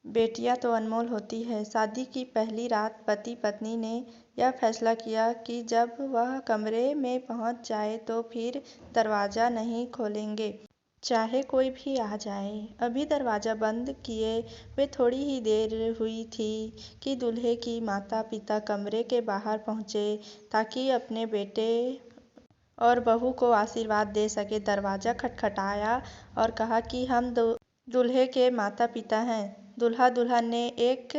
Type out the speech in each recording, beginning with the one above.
बेटियां तो अनमोल होती हैं। शादी की पहली रात पति पत्नी ने यह फैसला किया कि जब वह कमरे में पहुंच जाए तो फिर दरवाज़ा नहीं खोलेंगे, चाहे कोई भी आ जाए। अभी दरवाज़ा बंद किए वे थोड़ी ही देर हुई थी कि दूल्हे की माता पिता कमरे के बाहर पहुंचे ताकि अपने बेटे और बहू को आशीर्वाद दे सके। दरवाज़ा खटखटाया और कहा कि हम दूल्हे के माता पिता हैं। दूल्हा दुल्हन ने एक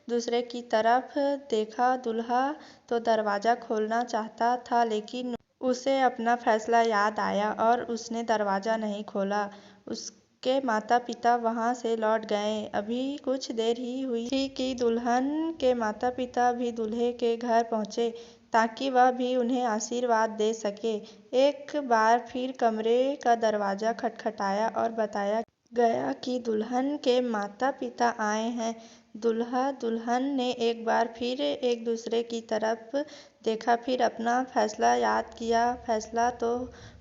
दूसरे की तरफ देखा। दूल्हा तो दरवाज़ा खोलना चाहता था लेकिन उसे अपना फैसला याद आया और उसने दरवाज़ा नहीं खोला। उसके माता पिता वहाँ से लौट गए। अभी कुछ देर ही हुई थी कि दुल्हन के माता पिता भी दूल्हे के घर पहुँचे ताकि वह भी उन्हें आशीर्वाद दे सके। एक बार फिर कमरे का दरवाज़ा खटखटाया और बताया गया कि दुल्हन के माता पिता आए हैं। दूल्हा दुल्हन ने एक बार फिर एक दूसरे की तरफ देखा, फिर अपना फैसला याद किया। फैसला तो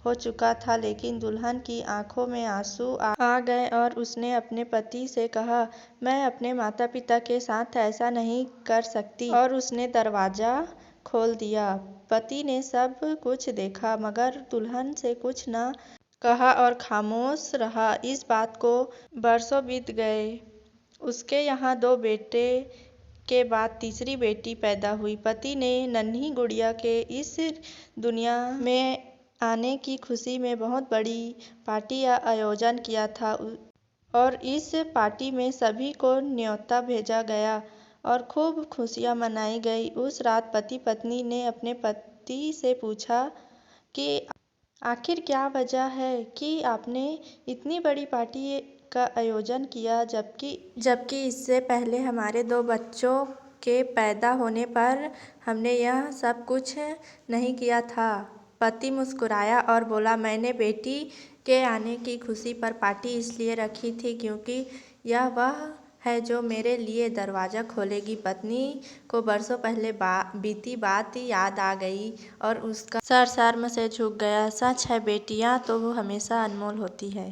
हो चुका था लेकिन दुल्हन की आंखों में आंसू आ गए और उसने अपने पति से कहा, मैं अपने माता पिता के साथ ऐसा नहीं कर सकती, और उसने दरवाज़ा खोल दिया। पति ने सब कुछ देखा मगर दुल्हन से कुछ न कहा और खामोश रहा। इस बात को बरसों बीत गए। उसके यहाँ 2 बेटे के बाद तीसरी बेटी पैदा हुई। पति ने नन्ही गुड़िया के इस दुनिया में आने की खुशी में बहुत बड़ी पार्टी का आयोजन किया था और इस पार्टी में सभी को न्योता भेजा गया और खूब खुशियाँ मनाई गई। उस रात पति पत्नी ने अपने पति से पूछा कि आखिर क्या वजह है कि आपने इतनी बड़ी पार्टी का आयोजन किया, जबकि इससे पहले हमारे 2 बच्चों के पैदा होने पर हमने यह सब कुछ नहीं किया था। पति मुस्कुराया और बोला, मैंने बेटी के आने की खुशी पर पार्टी इसलिए रखी थी क्योंकि यह वह है जो मेरे लिए दरवाज़ा खोलेगी। पत्नी को बरसों पहले बीती बात याद आ गई और उसका सर शर्म से झुक गया। सच है, बेटियां तो हमेशा अनमोल होती है।